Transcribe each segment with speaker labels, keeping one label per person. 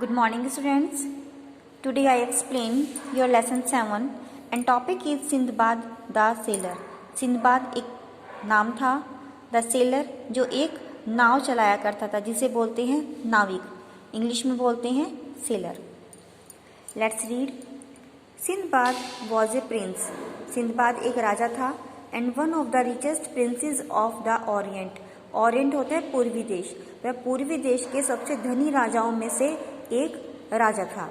Speaker 1: Good morning students. Today I explain your lesson 7 and topic is Sindbad the Sailor. Sinbad एक नाम था, the seller जो एक नाव चलाया करता था जिसे बोलते हैं नाविक, इंग्लिश में बोलते हैं seller. Let's read. Sinbad was a Prince. Sinbad एक राजा था and one of the richest princess of the Orient. Orient होता है पूर्वी देश. वह पूर्वी देश के सबसे धनी राजाओं में से एक राजा था.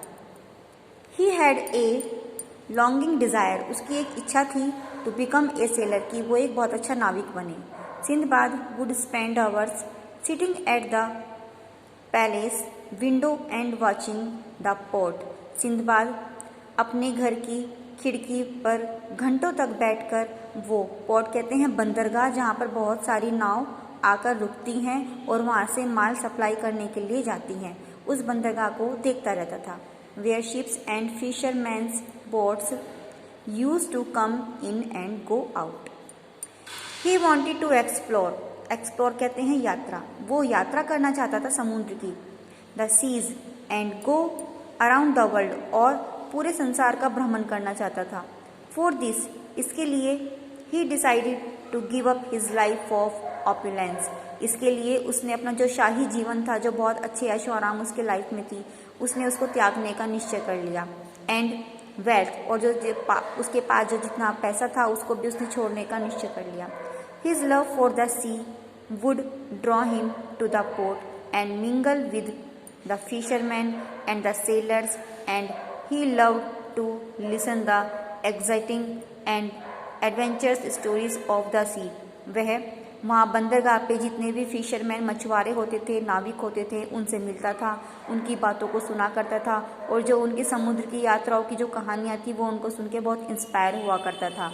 Speaker 1: He had a longing desire. उसकी एक इच्छा थी टू बिकम ए सेलर, कि वो एक बहुत अच्छा नाविक बने. Sinbad would spend hours sitting at the palace window and watching the port. Sinbad अपने घर की खिड़की पर घंटों तक बैठकर, वो पोर्ट कहते हैं बंदरगाह जहाँ पर बहुत सारी नाव आकर रुकती हैं और वहाँ से माल सप्लाई करने के लिए जाती हैं, उस बंदरगाह को देखता रहता था. Where ships and fishermans boats use to come in and go out. He wanted to explore. Explore कहते हैं यात्रा. वो यात्रा करना चाहता था समुद्र की. The seas and go around the world. और पूरे संसार का भ्रमण करना चाहता था. फॉर दिस, इसके लिए he decided to give up his life of opulence. इसके लिए उसने अपना जो शाही जीवन था, जो बहुत अच्छे ऐशो आराम उसके लाइफ में थी, उसने उसको त्यागने का निश्चय कर लिया. एंड वेल्थ, और जो उसके पास जो जितना पैसा था उसको भी उसने छोड़ने का निश्चय कर लिया. His love for the sea would draw him to the port and mingle with the fisherman and the sailors and he love to listen the exciting and adventurous stories of the sea. वह वहाँ बंदरगाह पे जितने भी fisherman मछुआरे होते थे, नाविक होते थे, उनसे मिलता था, उनकी बातों को सुना करता था, और जो उनकी समुद्र की यात्राओं की जो कहानियाँ थी वो उनको सुन के बहुत इंस्पायर हुआ करता था.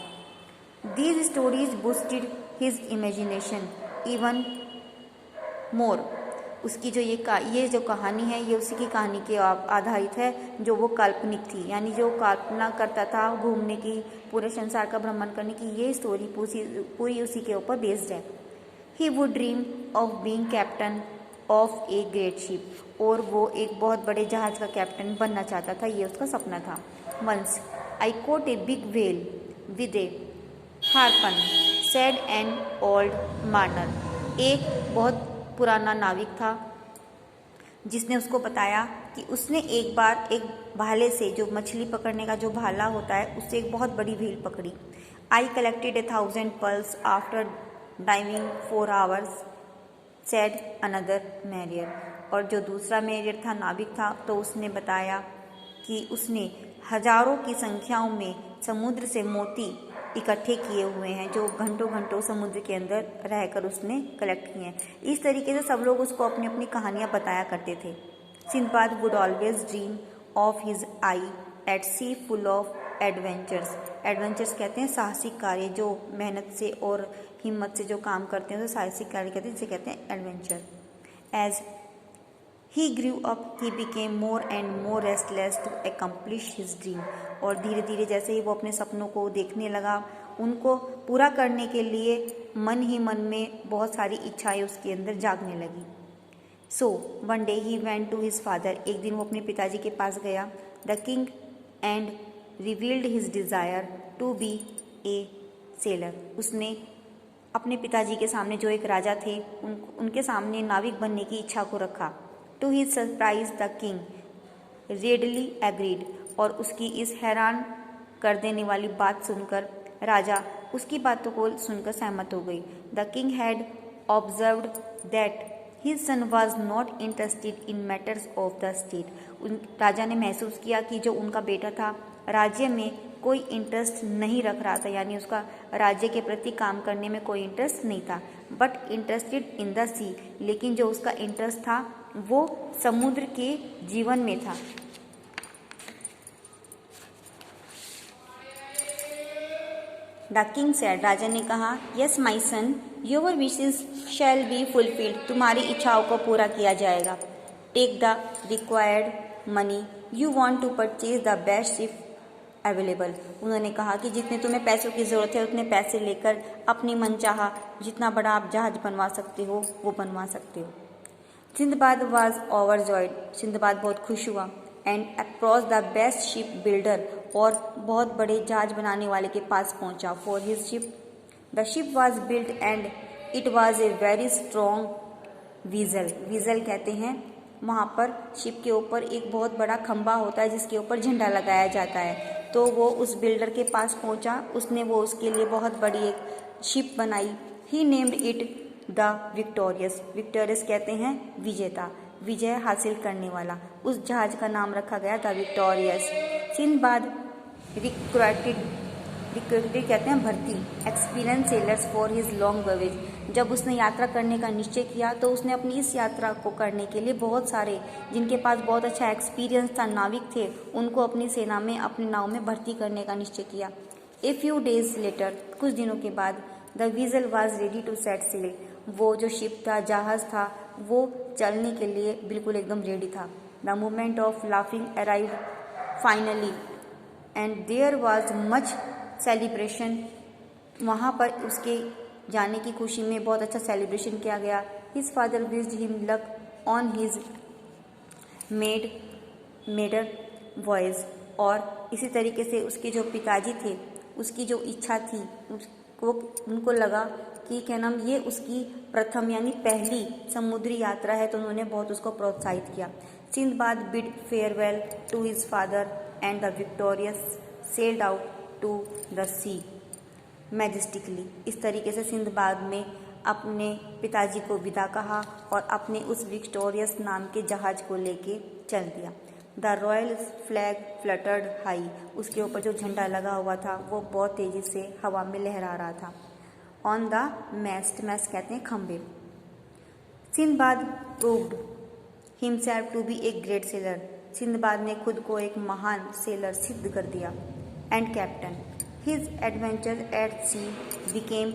Speaker 1: These stories boosted his imagination even more. उसकी जो ये जो कहानी है, ये उसी की कहानी के आधारित है जो वो काल्पनिक थी, यानी जो कल्पना करता था घूमने की, पूरे संसार का भ्रमण करने की, ये स्टोरी पूरी उसी के ऊपर बेस्ड है. He would dream of being captain of a great ship. और वो एक बहुत बड़े जहाज का कैप्टन बनना चाहता था, ये उसका सपना था. Once I caught a big whale with a harpoon said an old mariner. एक बहुत पुराना नाविक था जिसने उसको बताया कि उसने एक बार एक भाले से, जो मछली पकड़ने का जो भाला होता है, उससे एक बहुत बड़ी व्हेल पकड़ी. I collected 1,000 pearls after diving 4 hours said another merrier. और जो दूसरा मैरियर था, नाविक था, तो उसने बताया कि उसने हजारों की संख्याओं में समुद्र से मोती इकट्ठे किए हुए हैं, जो घंटों घंटों समुद्र के अंदर रहकर उसने कलेक्ट किए हैं. इस तरीके से सब लोग उसको अपनी अपनी कहानियाँ बताया करते थे. Sindbad would always dream of his I at sea full of adventures. Adventures कहते हैं साहसिक कार्य, जो मेहनत से और हिम्मत से जो काम करते हैं तो साहसिक कार्य कहते हैं, जिसे कहते हैं adventure. As he grew up he became more and more restless to accomplish his dream. और धीरे धीरे जैसे ही वो अपने सपनों को देखने लगा, उनको पूरा करने के लिए मन ही मन में बहुत सारी इच्छाएं उसके अंदर जागने लगी. So one day he went to his father. एक दिन वो अपने पिताजी के पास गया. The king and revealed his desire to be a sailor. उसने अपने पिताजी के सामने, जो एक राजा थे, उनके सामने नाविक बनने की इच्छा को रखा. To his surprise the king readily agreed. और उसकी इस हैरान कर देने वाली बात सुनकर राजा उसकी बातों को सुनकर सहमत हो गई. The king had observed that his son was not interested in matters of the state. राजा ने महसूस किया कि जो उनका बेटा था, राज्य में कोई इंटरेस्ट नहीं रख रहा था, यानी उसका राज्य के प्रति काम करने में कोई इंटरेस्ट नहीं था. बट इंटरेस्टेड इन द सी. लेकिन जो उसका इंटरेस्ट था वो समुद्र के जीवन में था. The king said. राजा ने कहा, yes my son, your wishes shall be fulfilled. तुम्हारी इच्छाओं को पूरा किया जाएगा. Take the required money you want to purchase the best ship available. उन्होंने कहा कि जितने तुम्हें पैसों की ज़रूरत है उतने पैसे लेकर अपनी मनचाहा जितना बड़ा आप जहाज बनवा सकते हो वो बनवा सकते हो. सिंदबाद वॉज ओवरजॉयड, सिंदबाद बहुत खुश हुआ, and approach the best ship builder, और बहुत बड़े जहाज बनाने वाले के पास पहुंचा for his ship. The ship was built and it was a very strong vessel, vessel कहते हैं वहाँ पर शिप के ऊपर एक बहुत बड़ा खंबा होता है जिसके ऊपर झंडा लगाया जाता है। तो वो उस बिल्डर के पास पहुंचा, उसने वो उसके लिए बहुत बड़ी एक शिप बनाई। He named it the Victorious, Victorious कहते हैं विजेता, विजय हासिल करने वाला। उस जहाज का नाम रखा गया द विक्टोरियस। सिंदबाद रिक्रूटेड कहते हैं भर्ती experienced sailors for his long voyage, जब उसने यात्रा करने का निश्चय किया तो उसने अपनी इस यात्रा को करने के लिए बहुत सारे जिनके पास बहुत अच्छा एक्सपीरियंस था नाविक थे, उनको अपनी सेना में अपनी नाव में भर्ती करने का निश्चय किया। ए फ्यू डेज लेटर, कुछ दिनों के बाद, the vessel was ready to set sail, वो जो शिप था, जहाज था, वो चलने के लिए बिल्कुल एकदम रेडी था। The moment of laughing arrived finally and there was much celebration, वहाँ पर उसके जाने की खुशी में बहुत अच्छा सेलिब्रेशन किया गया। His father wished him luck on his maiden voyage, और इसी तरीके से उसके जो पिताजी थे, उसकी जो इच्छा थी वो उनको लगा कि क्या नाम ये उसकी प्रथम यानी पहली समुद्री यात्रा है, तो उन्होंने बहुत उसको प्रोत्साहित किया। Sindbad bid farewell to his father and the Victorious sailed out to the sea majestically, इस तरीके से सिंदबाद में अपने पिताजी को विदा कहा और अपने उस विक्टोरियस नाम के जहाज को लेके चल दिया। The royal flag fluttered high, उसके ऊपर जो झंडा लगा हुआ था वो बहुत तेजी से हवा में लहरा रहा था। ऑन द मैस्ट, मैस्ट कहते हैं खंबे। Sindbad proved himself to be a great sailor, Sindbad ने खुद को एक महान सेलर सिद्ध कर दिया। And captain, his adventure at sea became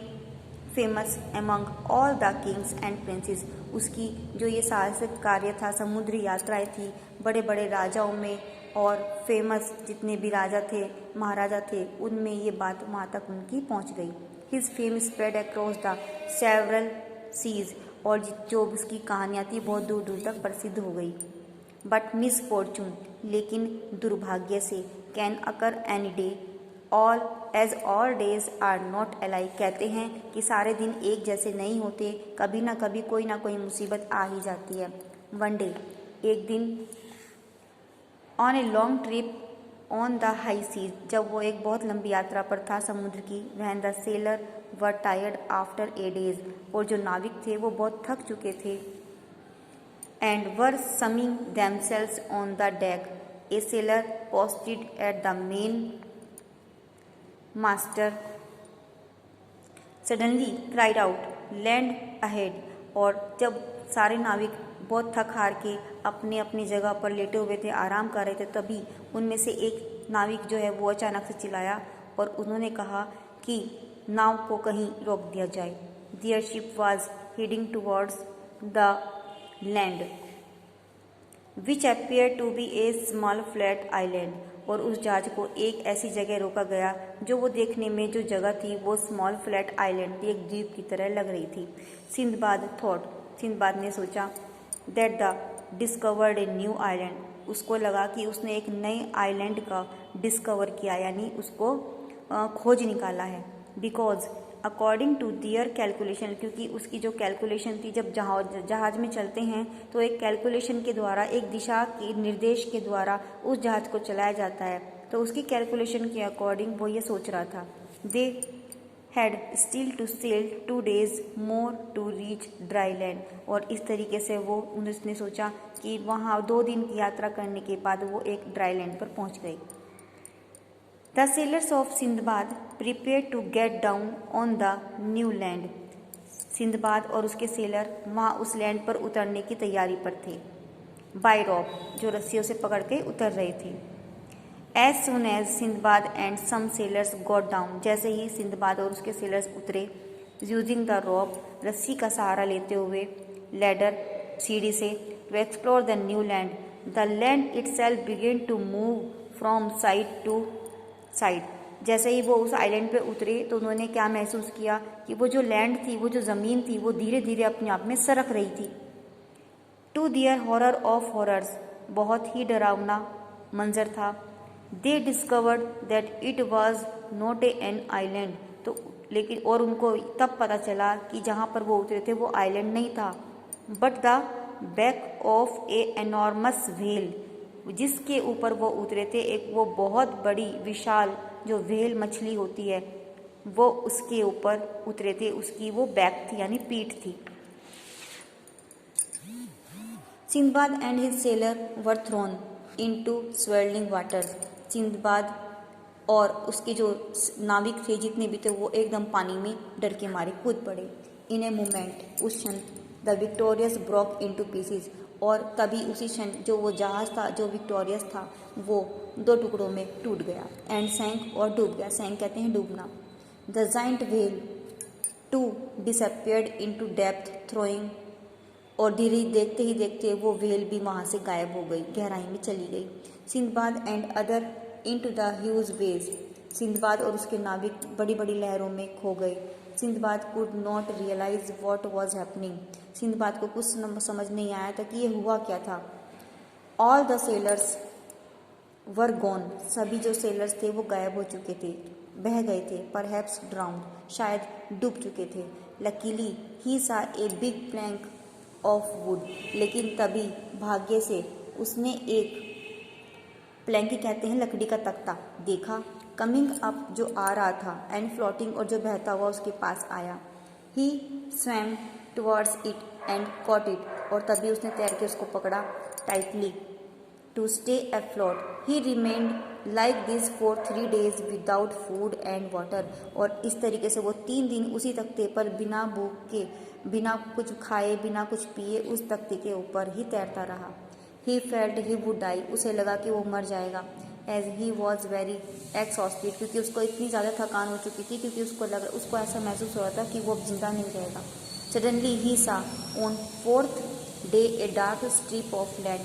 Speaker 1: famous among all the kings and princes, उसकी जो ये साहसिक कार्य था, समुद्री यात्राएं थी, बड़े बड़े राजाओं में और फेमस जितने भी राजा थे, महाराजा थे, उनमें ये बात वहाँ तक उनकी पहुँच गई। His fame spread across the several seas, और जो उसकी कहानियाँ थी बहुत दूर दूर तक प्रसिद्ध हो गई। बट मिस फॉर्चून, लेकिन दुर्भाग्य से, can occur any day all days are not alike, कहते हैं कि सारे दिन एक जैसे नहीं होते, कभी ना कभी कोई ना कोई मुसीबत आ ही जाती है। वन डे, एक दिन, on a long trip on the high seas, जब वो एक बहुत लंबी यात्रा पर था समुद्र की, when the seller were tired after a days, और जो नाविक थे वो बहुत थक चुके थे। And were summing themselves on the deck, A seller posted at the main master suddenly cried out land ahead, और जब सारे नाविक बहुत थक हार के अपने अपनी जगह पर लेटे हुए थे, आराम कर रहे थे, तभी उनमें से एक नाविक जो है वो अचानक से चिल्लाया और उन्होंने कहा कि नाव को कहीं रोक दिया जाए। Their ship was heading towards the land which appear to be a small flat island, और उस जहाज को एक ऐसी जगह रोका गया जो वो देखने में जो जगह थी वो स्मॉल फ्लैट आइलैंड थी, एक द्वीप की तरह लग रही थी। सिंदबाद थॉट, सिंदबाद ने सोचा, that the discovered a new island, उसको लगा कि उसने एक नए आइलैंड का डिस्कवर किया, यानी उसको खोज निकाला है। Because according to their calculation, क्योंकि उसकी जो कैलकुलेशन थी, जब जहाज में चलते हैं तो एक कैलकुलेशन के द्वारा, एक दिशा के निर्देश के द्वारा उस जहाज को चलाया जाता है, तो उसकी कैलकुलेशन के अकॉर्डिंग वो ये सोच रहा था। They had still to sail 2 days more to reach dry land, और इस तरीके से वो उसने सोचा कि वहाँ 2 दिन की यात्रा करने के बाद वो एक ड्राई लैंड पर पहुँच गई। The sailors of Sindbad prepare to get down on the new land, Sindbad और उसके सेलर वहाँ उस लैंड पर उतरने की तैयारी पर थे। बाय रॉप, जो रस्सियों से पकड़ के उतर रहे थे। As soon as Sindbad and some sailors got down, जैसे ही सिंदबाद और उसके सेलर्स उतरे, यूजिंग द रॉप, रस्सी का सहारा लेते हुए, लैडर, सीढ़ी से, to explore the new land, the land itself began to move from side to side. जैसे ही वो उस आइलैंड पे उतरे तो उन्होंने क्या महसूस किया कि वो जो लैंड थी, वो जो ज़मीन थी, वो धीरे धीरे अपने आप में सरक रही थी। To their horror of horrors, बहुत ही डरावना मंजर था। They discovered that it was not an island, तो लेकिन और उनको तब पता चला कि जहाँ पर वो उतरे थे वो आइलैंड नहीं था, but the back of A enormous whale, जिसके ऊपर वो उतरे थे एक वो बहुत बड़ी विशाल जो व्हेल मछली होती है वो उसके ऊपर उतरे थे, उसकी वो बैक थी यानी पीठ थी। Sinbad and his seller were throne into swelling water, Sinbad और उसके जो नाविक थे जितने भी थे वो एकदम पानी में डर के मारे कूद पड़े। इन ए मोमेंट, उस क्षण, the victorious broke into pieces, और तभी उसी क्षण जो वो जहाज था जो विक्टोरियस था वो दो टुकड़ों में टूट गया। एंड सैंक, और डूब गया, सैंक कहते हैं डूबना। The giant whale too disappeared into depth throwing, और धीरे देखते ही देखते वो व्हेल भी वहाँ से गायब हो गई, गहराई में चली गई। Sindbad and other into the huge waves, Sindbad और उसके नाविक बड़ी बड़ी लहरों में खो गए। Sindbad could not realise what was happening, Sindbad को कुछ समझ नहीं आया था कि ये हुआ क्या था। All the sellers were gone, सभी जो सेलर्स थे वो गायब हो चुके थे, बह गए थे। परहैप्स ड्राउंड, शायद डूब चुके थे। लकीली ही सा a big plank of would, लेकिन तभी भाग्य से उसने एक प्लैंक कहते हैं लकड़ी का तख्ता देखा, कमिंग अप जो आ रहा था, एंड फ्लोटिंग और जो बहता हुआ उसके पास आया। He swam towards it and caught it, और तभी उसने तैर के उसको पकड़ा tightly. To stay afloat, he remained like this for 3 days without food and water, और इस तरीके से वो 3 दिन उसी तख्ते पर बिना भूख के, बिना कुछ खाए, बिना कुछ पिए उस तख्ते के ऊपर ही तैरता रहा। He felt he would die, उसे लगा कि वो मर जाएगा। As he was very exhausted, क्योंकि उसको इतनी ज़्यादा थकान हो चुकी थी, क्योंकि उसको ऐसा महसूस हो रहा था कि वो अब जिंदा नहीं रहेगा। सडनली ही सा on 4th day a dark strip of land,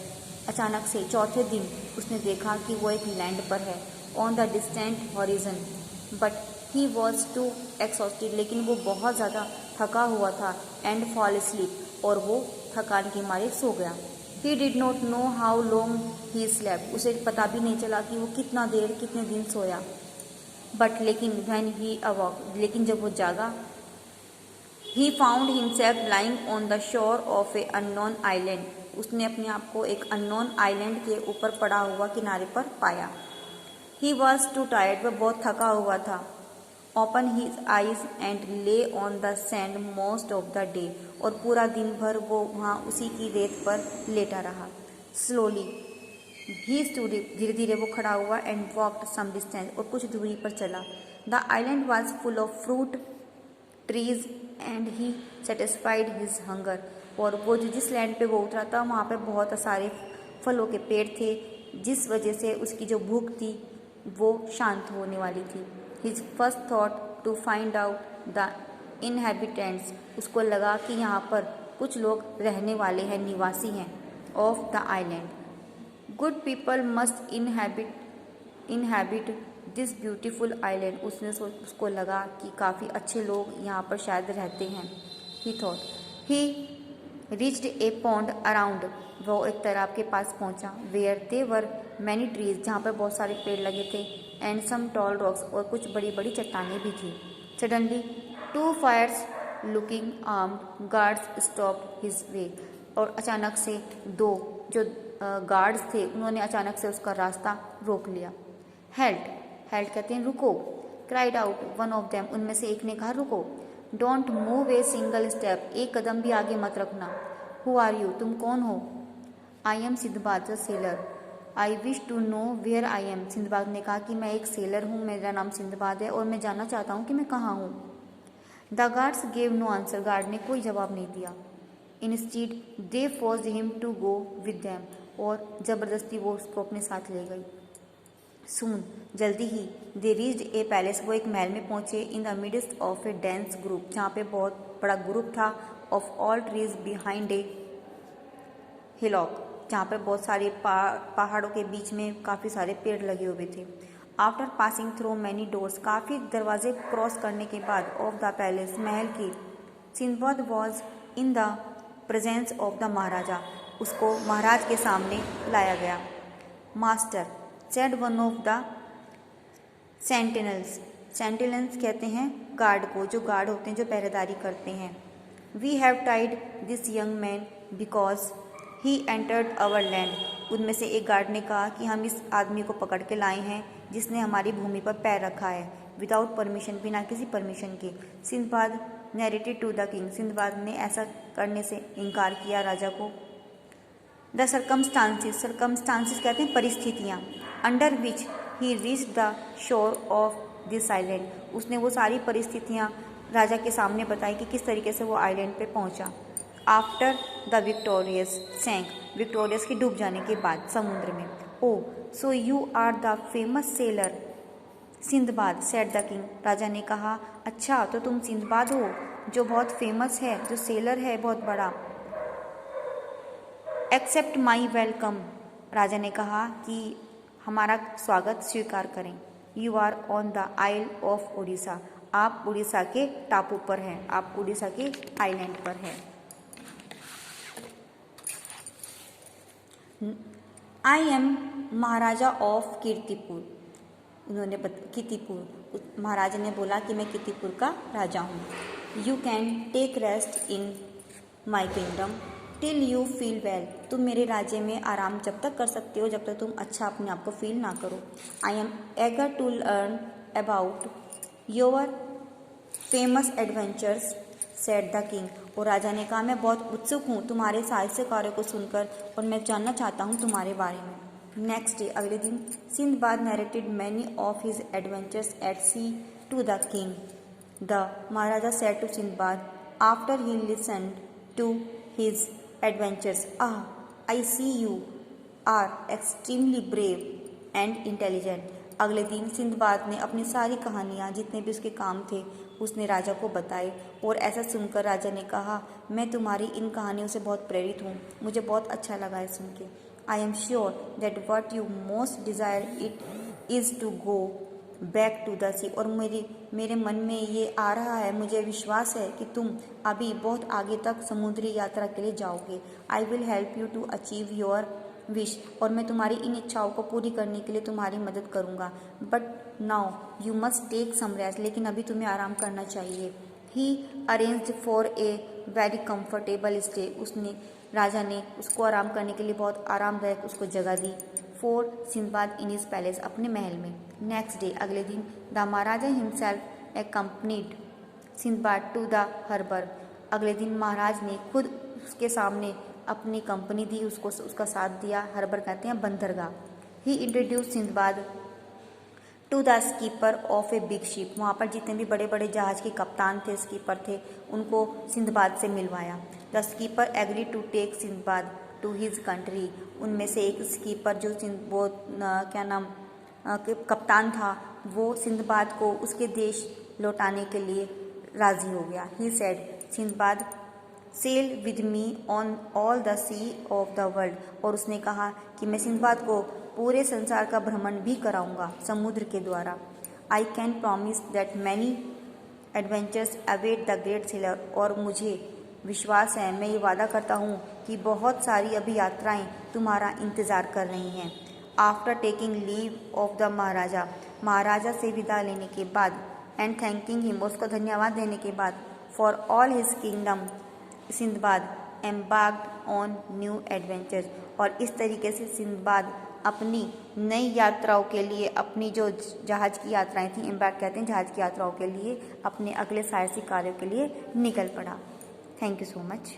Speaker 1: अचानक से चौथे दिन उसने देखा कि वो एक लैंड पर है, on the distant horizon. But he was too exhausted, लेकिन वो बहुत ज़्यादा थका हुआ था। एंड फॉल स्लीप, और वो थकान के मारे सो गया। He did not know how long he slept, उसे पता भी नहीं चला कि वो कितने दिन सोया। बट लेकिन व्हेन ही अवॉक, लेकिन जब वो जागा, he found himself lying on the shore of A unknown island, उसने अपने आप को एक अननोन आइलैंड के ऊपर पड़ा हुआ किनारे पर पाया। ही वॉज टू टायर्ड, वह बहुत थका हुआ था। ओपन हीज आइज एंड ले on the sand most of the day, और पूरा दिन भर वो वहाँ उसी की रेत पर लेटा रहा। स्लोली ही स्टूड, धीरे धीरे वो खड़ा हुआ। एंड वॉकड सम डिस्टेंस, और कुछ दूरी पर चला। The island was full of fruit trees and he satisfied his hunger, और वो जिस लैंड पे वो उतरा था वहाँ पे बहुत सारे फलों के पेड़ थे, जिस वजह से उसकी जो भूख थी वो शांत होने वाली थी। His first thought to find out the inhabitants, उसको लगा कि यहाँ पर कुछ लोग रहने वाले हैं, निवासी हैं, of the island. Good people must inhabit this beautiful island, उसको लगा कि काफ़ी अच्छे लोग यहाँ पर शायद रहते हैं। He thought he reached a pond around, वो एक तालाब के पास पहुंचा। Where they were many trees, जहाँ पर बहुत सारे पेड़ लगे थे। एंड सम टॉल रॉक्स, और कुछ बड़ी बड़ी चट्टानें भी थी। Suddenly 2 fierce looking armed guards stopped his way, और अचानक से 2 जो गार्ड्स थे उन्होंने अचानक से उसका रास्ता रोक लिया। हेल्ट, हेल्ट कहते हैं रुको। Cried out one of them, उनमें से एक ने कहा रुको। Don't move a single step, एक कदम भी आगे मत रखना। हु आर यू, तुम कौन हो? I am Sindbad the sailor, I wish to know where I am, Sindbad ने कहा कि मैं एक सेलर हूँ, मेरा नाम सिंदबाद है और मैं जानना चाहता हूँ कि मैं कहाँ हूँ। The guards gave no answer, guard ने कोई जवाब नहीं दिया। Instead they forced him to go with them, और ज़बरदस्ती वो उसको अपने साथ ले गई। सून, जल्दी ही, दे रीच्ड ए पैलेस, वो एक महल में पहुंचे। In the midst of A dense group, जहाँ पे बहुत बड़ा ग्रुप था। Of all trees behind a hillock, जहाँ पे बहुत सारे पहाड़ों के बीच में काफ़ी सारे पेड़ लगे हुए थे। After passing through many doors, काफ़ी दरवाजे क्रॉस करने के बाद, ऑफ द पैलेस, महल की, Sindbad was in the presence of the Maharaja, उसको महाराज के सामने लाया गया। Master, said one of the sentinels, sentinels कहते हैं गार्ड को, जो गार्ड होते हैं जो पहरेदारी करते हैं। We have tied this young man because he entered our land, उनमें से एक गार्ड ने कहा कि हम इस आदमी को पकड़ के लाए हैं जिसने हमारी भूमि पर पैर रखा है, विदाउट परमिशन, बिना किसी परमिशन के। Sindbad narrated to the king, Sindbad ने ऐसा करने से इनकार किया राजा को। द सर्कमस्टांसिस, सर्कमस्टांसिस कहते हैं परिस्थितियाँ, under which he reached the shore of this island, उसने वो सारी परिस्थितियाँ राजा के सामने बताई कि किस तरीके से वो आइलैंड पे पहुँचा। आफ्टर द विक्टोरियस सैंक, विक्टोरियस की डूब जाने के बाद समुद्र में। Oh so you are the famous sailor Sindbad, said the king, राजा ने कहा अच्छा तो तुम सिंदबाद हो जो बहुत फेमस है, जो सेलर है बहुत बड़ा। एक्सेप्ट माई वेलकम, राजा ने कहा कि हमारा स्वागत स्वीकार करें। You are on the isle of Orissa, आप उड़ीसा के टापू पर हैं, आप उड़ीसा के आइलैंड पर हैं। I am Maharaja of Kirtipur, उन्होंने कीर्तिपुर, महाराजा ने बोला कि मैं कीर्तिपुर का राजा हूँ। You can take rest in my kingdom till you feel well, तुम मेरे राज्य में आराम जब तक कर सकते हो जब तक तुम अच्छा अपने आप को फील ना करो। I am eager to learn about your famous adventures said the king, और राजा ने कहा मैं बहुत उत्सुक हूँ तुम्हारे साहस्य कार्यों को सुनकर और मैं जानना चाहता हूँ तुम्हारे बारे में। नेक्स्ट डे, अगले दिन, Sindbad narrated many of his adventures at sea to the king. The Maharaja said to Sindbad after he listened to his adventures, I see you are extremely brave and intelligent। अगले दिन सिंदबाद ने अपनी सारी कहानियाँ जितने भी उसके काम थे उसने राजा को बताए, और ऐसा सुनकर राजा ने कहा मैं तुम्हारी इन कहानियों से बहुत प्रेरित हूँ, मुझे बहुत अच्छा लगा है सुन के। I am sure that what you most desire it is to go back to the sea, और मेरे मन में ये आ रहा है, मुझे विश्वास है कि तुम अभी बहुत आगे तक समुद्री यात्रा के लिए जाओगे। I will help you to achieve your wish, और मैं तुम्हारी इन इच्छाओं को पूरी करने के लिए तुम्हारी मदद करूँगा। But now you must take some rest, लेकिन अभी तुम्हें आराम करना चाहिए। He arranged for a very comfortable stay, उसने राजा ने उसको आराम करने के लिए बहुत आरामदायक उसको जगह दी। For Sindbad in his palace, अपने महल में। नेक्स्ट डे, अगले दिन, the Maharaja himself accompanied Sindbad to the harbour, अगले दिन महाराज ने खुद उसके सामने अपनी कंपनी दी, उसको उसका साथ दिया। हार्बर कहते हैं बंदरगाह। He introduce Sindbad to the skipper of a big ship, वहाँ पर जितने भी बड़े बड़े जहाज के कप्तान थे, स्कीपर थे, उनको सिंदबाद से मिलवाया। The skipper agree to take Sindbad to his country, उनमें से एक स्कीपर जो कप्तान था वो सिंदबाद को उसके देश लौटाने के लिए राजी हो गया। He said Sindbad sail with me on all the sea of the world, और उसने कहा कि मैं सिंदबाद को पूरे संसार का भ्रमण भी कराऊंगा समुद्र के द्वारा। I can promise that many adventures await the great seller, और मुझे विश्वास है, मैं ये वादा करता हूँ कि बहुत सारी अभी यात्राएं तुम्हारा इंतज़ार कर रही हैं। After taking leave of the Maharaja, Maharaja से विदा लेने के बाद, एंड थैंकिंग हिम, उसको धन्यवाद देने के बाद, for all his kingdom, Sinbad embarked on new adventures, और इस तरीके से सिंदबाद अपनी नई यात्राओं के लिए, अपनी जो जहाज की यात्राएं थी, एम्बार्क कहते हैं जहाज की यात्राओं के लिए, अपने अगले साहसिक कार्यों के लिए निकल पड़ा। Thank you so much.